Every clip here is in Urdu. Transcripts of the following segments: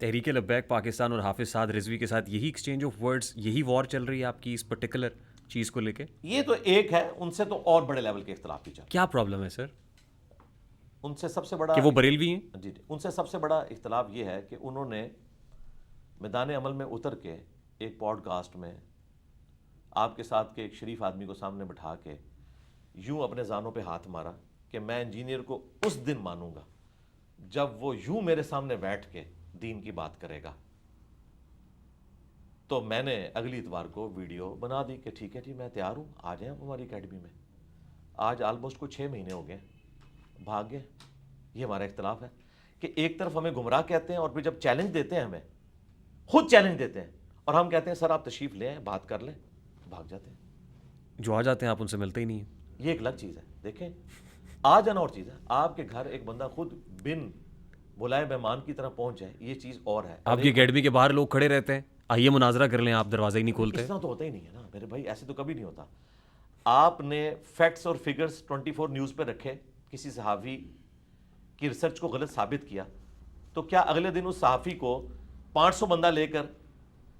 تحریک لبیک پاکستان اور حافظ سعد رضوی کے ساتھ یہی ایکسچینج آف ورڈز, یہی وار چل رہی ہے آپ کی اس پرٹیکولر چیز کو لے کے؟ یہ تو ایک ہے, ان سے تو اور بڑے لیول کے اختلاف بھی چل رہے ہیں. کیا پرابلم ہے سر؟ ان سے سب سے بڑا کہ وہ بریلوی ہیں؟ جی ان سے سب سے بڑا اختلاف یہ ہے کہ انہوں نے میدان عمل میں اتر کے ایک پوڈ کاسٹ میں آپ کے ساتھ کے ایک شریف آدمی کو سامنے بٹھا کے یوں اپنے زانوں پہ ہاتھ مارا کہ میں انجینئر کو اس دن مانوں گا جب وہ یوں میرے سامنے بیٹھ کے دین کی بات کرے گا. تو میں نے اگلی اتوار کو ویڈیو بنا دی کہ ٹھیک ہے جی میں تیار ہوں, آ جائیں آپ ہماری اکیڈمی میں. آج آلموسٹ کو 6 مہینے ہو گئے, بھاگ گئے. یہ ہمارا اختلاف ہے کہ ایک طرف ہمیں گمراہ کہتے ہیں اور پھر جب چیلنج دیتے ہیں, ہمیں خود چیلنج دیتے ہیں اور ہم کہتے ہیں سر آپ تشریف لیں بات کر لیں, بھاگ جاتے ہیں. جو آ جاتے ہیں آپ ان سے ملتے ہی نہیں ہیں. یہ ایک الگ چیز ہے. دیکھیں آ جانا اور چیز ہے, آپ کے گھر ایک بندہ خود بن بلائے مہمان کی طرح پہنچ جائے, یہ چیز اور ہے. آپ کی اکیڈمی کے باہر لوگ کھڑے رہتے ہیں, آئیے مناظرہ کر لیں, آپ دروازہ ہی نہیں کھولتے. اس طرح تو ہوتا ہی نہیں ہے نا میرے بھائی, ایسے تو کبھی نہیں ہوتا. آپ نے فیکٹس اور فگرز 24 نیوز پہ رکھے, کسی صحافی کی ریسرچ کو غلط ثابت کیا, تو کیا اگلے دن اس صحافی کو 500 بندہ لے کر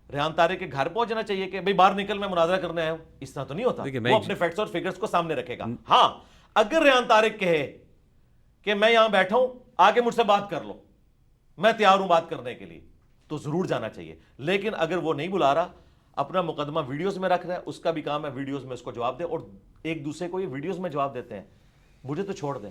ریحان طارق کے گھر پہنچنا چاہیے کہ بھائی باہر نکل میں مناظرہ کرنے آیا ہوں؟ اس طرح تو نہیں ہوتا. وہ اپنے فیکٹس اور فگرز کو سامنے رکھے گا. ہاں اگر ریحان طارق کہے کہ میں یہاں بیٹھا ہوں آگے مجھ سے بات کر لو, میں تیار ہوں بات کرنے کے لیے, تو ضرور جانا چاہیے. لیکن اگر وہ نہیں بلا رہا, اپنا مقدمہ ویڈیوز میں رکھ رہا ہے, اس کا بھی کام ہے ویڈیوز میں اس کو جواب دے, اور ایک دوسرے کو یہ ویڈیوز میں جواب دیتے ہیں. مجھے تو چھوڑ دیں,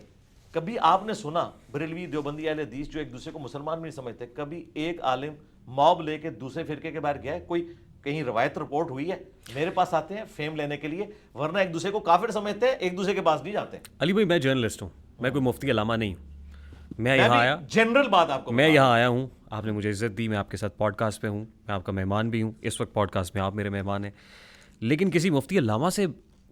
کبھی آپ نے سنا بریلوی دیوبندی اہل حدیث جو ایک دوسرے کو مسلمان بھی نہیں سمجھتے, کبھی ایک عالم موب لے کے دوسرے فرقے کے باہر گیا ہے؟ کوئی کہیں روایت رپورٹ ہوئی ہے؟ میرے پاس آتے ہیں فیم لینے کے لیے, ورنہ ایک دوسرے کو کافر سمجھتے ہیں, ایک دوسرے کے پاس نہیں جاتے. علی بھائی میں جرنلسٹ ہوں, میں کوئی مفتی علامہ نہیں ہوں. میں یہاں آیا, جنرل بات آپ کو میں یہاں آیا ہوں, آپ نے مجھے عزت دی, میں آپ کے ساتھ پوڈ کاسٹ پہ ہوں, میں آپ کا مہمان بھی ہوں, اس وقت پوڈ کاسٹ میں آپ میرے مہمان ہیں. لیکن کسی مفتی علامہ سے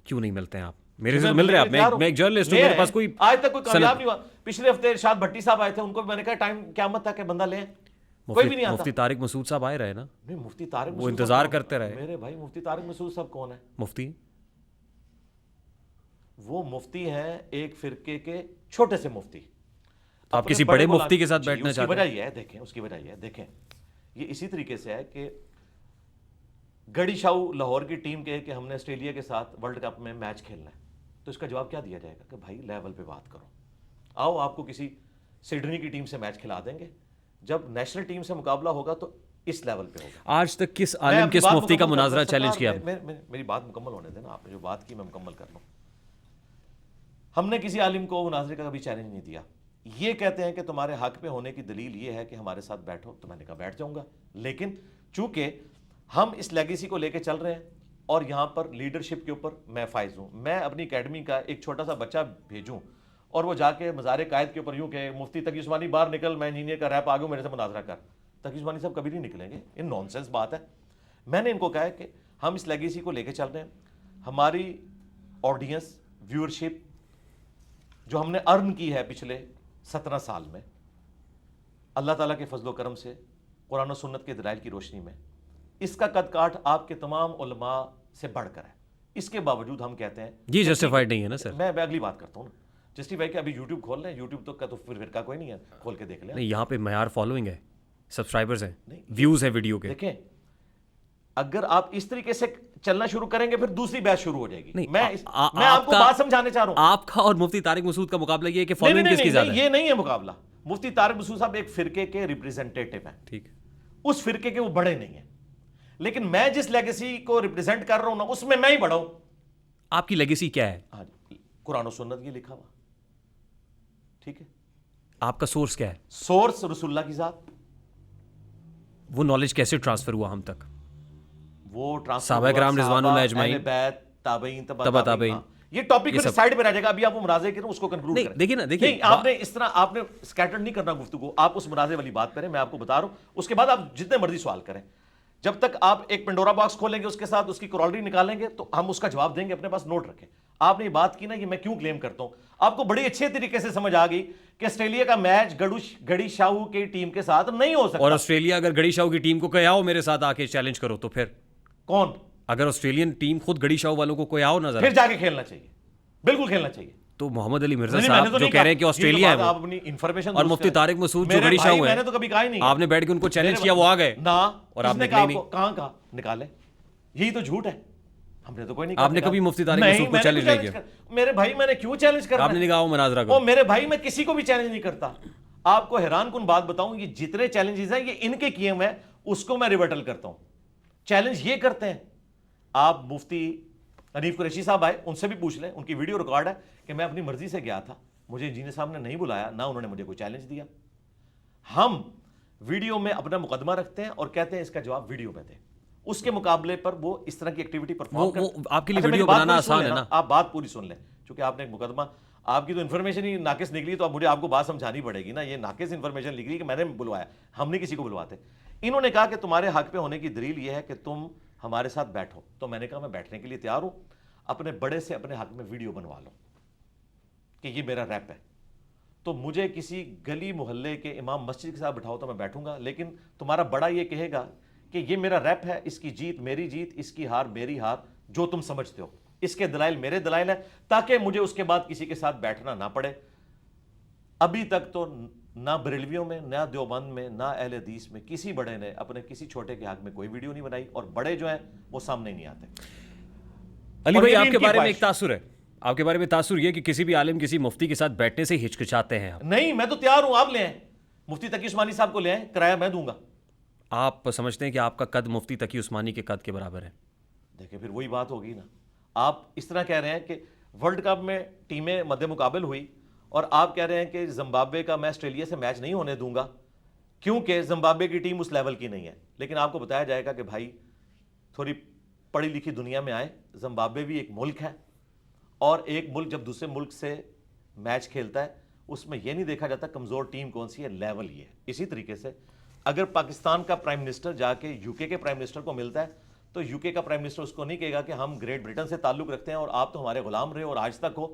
کیوں نہیں ملتے ہیں آپ؟ میرے سے مل رہے ہیں آپ, میں ایک جرنلسٹ ہوں, میرے پاس کوئی آج تک کوئی کامیاب نہیں ہوا. پچھلے ہفتے ارشاد بھٹی صاحب آئے تھے, ان کو میں نے کہا ٹائم قیامت تک کہ بندہ لیں, کوئی بھی نہیں آتا. مفتی طارق مسعود صاحب آئے رہے نا, مفتی طارق وہ انتظار کرتے رہے. میرے بھائی مفتی طارق مسعود صاحب کون ہے؟ مفتی وہ مفتی ہیں ایک فرقے کے چھوٹے سے مفتی. آپ کسی بڑے مفتی کے ساتھ بیٹھنا چاہتے ہیں؟ اس کی وجہ یہ ہے, دیکھیں اس کی وجہ یہ ہے, دیکھیں یہ اسی طریقے سے ہے کہ گڑی شاہو لاہور کی ٹیم کہے کہ ہم نے آسٹریلیا کے ساتھ ورلڈ کپ میں میچ کھیلنا ہے, تو اس کا جواب کیا دیا جائے گا کہ بھائی لیول پہ بات کرو, آؤ آپ کو کسی سڈنی کی ٹیم سے میچ کھلا دیں گے. جب نیشنل ٹیم سے مقابلہ ہوگا تو اس لیول پہ ہوگا. آج تک کس عالم کس مفتی کا مناظرہ چیلنج کیا؟ میری بات مکمل ہونے دینا, آپ نے جو بات کی میں مکمل کر لوں. ہم نے کسی عالم کو مناظرے کا کبھی چیلنج نہیں دیا. یہ کہتے ہیں کہ تمہارے حق پہ ہونے کی دلیل یہ ہے کہ ہمارے ساتھ بیٹھو, تو میں نے کہا بیٹھ جاؤں گا. لیکن چونکہ ہم اس لیگیسی کو لے کے چل رہے ہیں اور یہاں پر لیڈرشپ کے اوپر میں فائز ہوں, میں اپنی اکیڈمی کا ایک چھوٹا سا بچہ بھیجوں اور وہ جا کے مزار قائد کے اوپر یوں کہ مفتی تقی عثمانی باہر نکل, میں انجینئر کا ریپ آگے میرے سے مناظرہ کر, تقی عثمانی صاحب کبھی نہیں نکلیں گے. یہ نان سینس بات ہے. میں نے ان کو کہا ہے کہ ہم اس لیگیسی کو لے کے چل رہے ہیں, ہماری آڈینس ویورشپ جو ہم نے ارن کی ہے پچھلے 17 سال میں, اللہ تعالیٰ کے فضل و کرم سے, قرآن و سنت کے دلائل کی روشنی میں, اس کا قد کاٹ آپ کے تمام علماء سے بڑھ کر ہے. اس کے باوجود ہم کہتے ہیں یہ جسٹیفائڈ نہیں ہے نا سر. میں اگلی بات کرتا ہوں نا, جسٹیفائی کہ ابھی یوٹیوب کھول لیں, یوٹیوب تو کا تو پھر فرقہ کوئی نہیں ہے, کھول کے دیکھ لیں. نہیں, یہاں پہ معیار فالوئنگ ہے, سبسکرائبرز ہیں, ویوز ہیں ویڈیو کے. دیکھیں اگر آپ اس طریقے سے چلنا شروع کریں گے پھر دوسری بحث شروع ہو جائے گی. میں آپ کو بات سمجھانے چاہ رہا ہوں. آپ کا اور مفتی طارق مسعود کا مقابلہ یہ ہے کہ فالوئنگ کس کی زیادہ ہے. یہ نہیں ہے مقابلہ. مفتی طارق مسعود صاحب ایک فرقے کے ریپریزنٹیٹو ہیں, ٹھیک, اس فرقے کے وہ بڑے نہیں ہیں, لیکن میں جس لیگیسی کو ریپریزنٹ کر رہا ہوں نا اس میں میں ہی بڑا ہوں. آپ کی لیگیسی کیا ہے؟ قرآن و سنت یہ لکھا ہوا, ٹھیک ہے. آپ کا سورس کیا ہے؟ سورس رسول اللہ کی ذات. وہ نالج کیسے ٹرانسفر ہوا ہم تک؟ وہ صحابہ کرام رضوان اللہ اجمعین, تابعین, تبع تابعین. یہ ٹاپک پھر سائیڈ پہ رہ جائے گا, ابھی آپ وہ مناظرے کریں اس کو کنکلوڈ کریں. دیکھیں نا, دیکھیں آپ نے اس طرح آپ نے اسکیٹر نہیں کرنا گفتگو, آپ اس مناظرے والی بات کریں, میں آپ کو بتا رہا ہوں. اس کے بعد آپ جتنے مرضی سوال کریں, جب تک آپ ایک پنڈورا باکس کھولیں گے اس کے ساتھ اس کی کرالری نکالیں گے تو ہم اس کا جواب دیں گے, اپنے پاس نوٹ رکھیں. آپ نے یہ بات کی نا کہ میں کیوں کلیم کرتا ہوں, آپ کو بڑی اچھے طریقے سے سمجھ آ گئی کہ آسٹریلیا کا میچ گڑی شاہو کی ٹیم کے ساتھ نہیں ہو سکتا. اور آسٹریلیا اگر گڑی شاہو کی ٹیم کو کوئی آؤ میرے ساتھ آ کے چیلنج کرو تو پھر کون؟ اگر آسٹریلین ٹیم خود گڑی شاہو والوں کو کوئی آؤ نظر پھر جا کے کھیلنا چاہیے, بالکل کھیلنا چاہیے. تو محمد علی مرزا صاحب جو کہہ رہے ہیں کہ آسٹریلیا ہے آپ اپنی انفارمیشن اور مفتی طارق مسعود جو گڑی شاہ ہوئے میں نے تو کبھی کہا ہی نہیں, آپ نے بیٹھ کے ان کو چیلنج کیا, وہ آ گئے نا, اور آپ نے کہا کہاں نکالے, یہی تو جھوٹ ہے. ہم نے تو کوئی نہیں کہا. آپ نے کبھی مفتی طارق مسعود کو چیلنج نہیں کیا؟ میرے بھائی میں نے کیوں چیلنج کرنا؟ آپ نے کہا وہ مناظرہ کرو. میرے بھائی میں کسی کو بھی چیلنج نہیں کرتا. آپ کو حیران کن بات بتاؤں, یہ جتنے چیلنجز ہیں یہ ان کے کیے ہوئے ہیں, اس کو میں ریبٹل کرتا ہوں. چیلنج یہ کرتے ہیں. آپ مفتی حنیف قریشی صاحب آئے, ان سے بھی پوچھ لیں, ان کی ویڈیو ریکارڈ ہے کہ میں اپنی مرضی سے گیا تھا, مجھے انجینئر صاحب نے نہیں بلایا, نہ انہوں نے مجھے کوئی چیلنج دیا. ہم ویڈیو میں اپنا مقدمہ رکھتے ہیں اور کہتے ہیں اس کا جواب ویڈیو میں دیں. اس کے مقابلے پر وہ اس طرح کی ایکٹیویٹی پرفارم کرتے ہیں. آپ کے لیے ویڈیو بنانا آسان ہے نا, آپ بات پوری سن لیں, چونکہ آپ نے ایک مقدمہ, آپ کی تو انفارمیشن ہی ناقص نکلی, تو اب مجھے آپ کو بات سمجھانی پڑے گی نا. یہ ناقص انفارمیشن نکلی کہ میں نے بلوایا, ہم نہیں کسی کو بلواتے. انہوں نے کہا کہ تمہارے حق پہ ہونے کی دلیل یہ ہے کہ تم ہمارے ساتھ بیٹھو. تو میں نے کہا میں بیٹھنے کے لیے تیار ہوں, اپنے بڑے سے اپنے حق میں ویڈیو بنوا لو کہ یہ میرا ریپ ہے. تو مجھے کسی گلی محلے کے امام مسجد کے ساتھ بٹھاؤ تو میں بیٹھوں گا, لیکن تمہارا بڑا یہ کہے گا کہ یہ میرا ریپ ہے, اس کی جیت میری جیت, اس کی ہار میری ہار, جو تم سمجھتے ہو, اس کے دلائل میرے دلائل ہیں, تاکہ مجھے اس کے بعد کسی کے ساتھ بیٹھنا نہ پڑے. ابھی تک تو نہ بریلویوں میں, نہ دیوبند میں, نہ اہل حدیث میں کسی بڑے نے اپنے کسی چھوٹے کے حق میں کوئی ویڈیو نہیں بنائی, اور بڑے جو ہیں وہ سامنے نہیں آتے. علی بھائی آپ کے بارے میں ایک تاثر ہے, آپ کے بارے میں تاثر یہ کہ کسی بھی عالم کسی مفتی کے ساتھ بیٹھنے سے ہچکچاتے ہیں. نہیں, میں تو تیار ہوں, آپ لے آئیں, مفتی تقی عثمانی صاحب کو لے آئیں, کرایہ میں دوں گا. آپ سمجھتے ہیں کہ آپ کا قد مفتی تقی عثمانی کے قد کے برابر ہے؟ دیکھیں پھر وہی بات ہوگی نا. آپ اس طرح کہہ رہے ہیں کہ ورلڈ کپ میں ٹیمیں مد مقابل ہوئی, اور آپ کہہ رہے ہیں کہ زمبابوے کا میں آسٹریلیا سے میچ نہیں ہونے دوں گا کیونکہ زمبابوے کی ٹیم اس لیول کی نہیں ہے. لیکن آپ کو بتایا جائے گا کہ بھائی تھوڑی پڑھی لکھی دنیا میں آئے, زمبابوے بھی ایک ملک ہے, اور ایک ملک جب دوسرے ملک سے میچ کھیلتا ہے اس میں یہ نہیں دیکھا جاتا کمزور ٹیم کون سی ہے, لیول یہ ہے. اسی طریقے سے اگر پاکستان کا پرائم منسٹر جا کے یو کے پرائم منسٹر کو ملتا ہے تو یو کے کا پرائم منسٹر اس کو نہیں کہے گا کہ ہم گریٹ برٹن سے تعلق رکھتے ہیں اور آپ تو ہمارے غلام رہے اور آج تک ہو.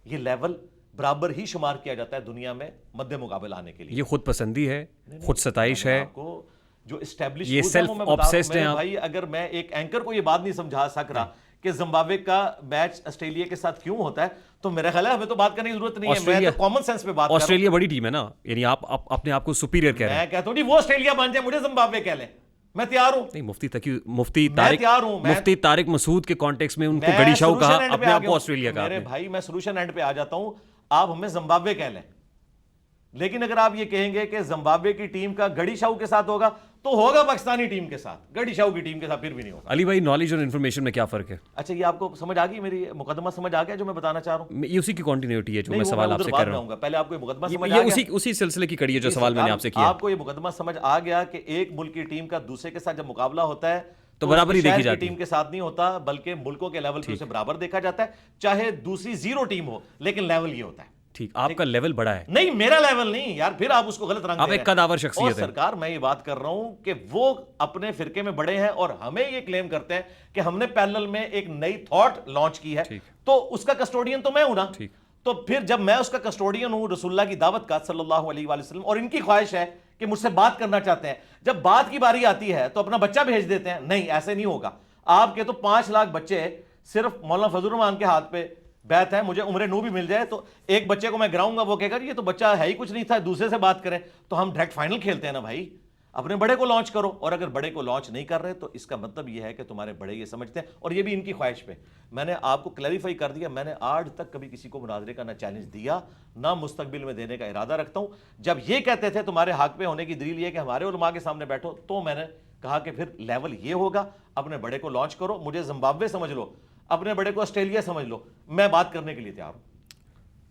یہ لیول برابر ہی شمار کیا جاتا ہے دنیا میں مد مقابل آنے کے لیے. یہ خود پسندی ہے, خود ستائش ہے, آپ کو جو اسٹیبلش یہ سیلف آبسیسڈ ہیں. بھائی اگر میں ایک اینکر کو یہ بات نہیں سمجھا سک رہا کہ زمبابوے کا میچ آسٹریلیا کے ساتھ کیوں ہوتا ہے, تو میرا خیال ہے ہمیں تو بات کرنے کی ضرورت نہیں ہے. میں تو کامن سینس پہ بات کر رہا ہوں. آسٹریلیا بڑی ٹیم ہے نا, یعنی آپ اپنے آپ کو سپیریئر کہہ رہے ہیں. میں کہتا ہوں جی وہ آسٹریلیا بن جائے, مجھے زمبابوے کہہ لیں, میں تیار ہوں. نہیں, مفتی طارق مسعود کے کانٹیکس میں ان کو گڑی شاہ کہا, اپنے آپ کو آسٹریلیا کہا. میرے بھائی میں سولوشن اینڈ پہ آ جاتا ہوں, آپ ہمیں زمبابوے کہہ لیں, لیکن اگر آپ یہ کہیں گے کہ زمبابوے کی ٹیم کا گڑی شاہ کے ساتھ ہوگا تو ہوگا پاکستانی ٹیم کے ساتھ, گڑی شاہ کی ٹیم کے ساتھ پھر بھی نہیں ہوگا. علی بھائی نالج اور انفارمیشن میں کیا فرق ہے؟ اچھا یہ آپ کو سمجھ آ گئی, میری مقدمہ سمجھ آ گیا جو میں بتانا چاہ رہا ہوں؟ یہ اسی کی کنٹینیوٹی ہے جو میں سوال آپ سے کر رہا ہوں. پہلے آپ کو یہ مقدمہ سمجھ آ گیا, اسی سلسلے کی کڑی ہے جو سوال میں نے آپ سے کیا. آپ کو یہ مقدمہ سمجھ آ گیا کہ ایک ملک کی ٹیم کا دوسرے کے ساتھ جب مقابلہ ہوتا ہے تو برابری دیکھی جاتی ہے. ٹیم کے ساتھ نہیں ہوتا بلکہ ملکوں کے لیول پہ اسے برابر دیکھا جاتا ہے, چاہے دوسری زیرو ٹیم ہو, لیکن لیول یہ ہوتا ہے. ٹھیک, آپ کا لیول بڑا ہے. نہیں میرا لیول نہیں یار, پھر آپ اس کو غلط رنگ دے رہے ہیں. آپ ایک قدآور شخصیت ہے. اور سرکار میں یہ بات کر رہا ہوں کہ وہ اپنے فرقے میں بڑے ہیں اور ہمیں یہ کلیم کرتے ہیں کہ ہم نے پیرلل میں ایک نئی تھاٹ لانچ کی ہے, تو اس کا کسٹوڈین تو میں ہوں نا. تو پھر جب میں اس کا کسٹوڈین ہوں رسول اللہ کی دعوت کا صلی اللہ علیہ وآلہ وسلم, اور ان کی خواہش ہے کہ مجھ سے بات کرنا چاہتے ہیں, جب بات کی باری آتی ہے تو اپنا بچہ بھیج دیتے ہیں. نہیں ایسے نہیں ہوگا. آپ کے تو 5 لاکھ بچے صرف مولانا فضل الرحمان کے ہاتھ پہ بیعت ہے, مجھے عمر نو بھی مل جائے تو ایک بچے کو میں گراؤں گا, وہ کہے گا یہ تو بچہ ہے ہی کچھ نہیں تھا, دوسرے سے بات کریں. تو ہم ڈائریکٹ فائنل کھیلتے ہیں نا بھائی, اپنے بڑے کو لانچ کرو. اور اگر بڑے کو لانچ نہیں کر رہے تو اس کا مطلب یہ ہے کہ تمہارے بڑے یہ سمجھتے ہیں, اور یہ بھی ان کی خواہش پہ. میں نے آپ کو کلیریفائی کر دیا, میں نے آج تک کبھی کسی کو مناظرے کا نہ چیلنج دیا, نہ مستقبل میں دینے کا ارادہ رکھتا ہوں. جب یہ کہتے تھے تمہارے حق پہ ہونے کی دلیل یہ کہ ہمارے علماء کے سامنے بیٹھو, تو میں نے کہا کہ پھر لیول یہ ہوگا, اپنے بڑے کو لانچ کرو, مجھے زمبابوے سمجھ لو, اپنے بڑے کو آسٹریلیا سمجھ لو, میں بات کرنے کے لیے تیار ہوں.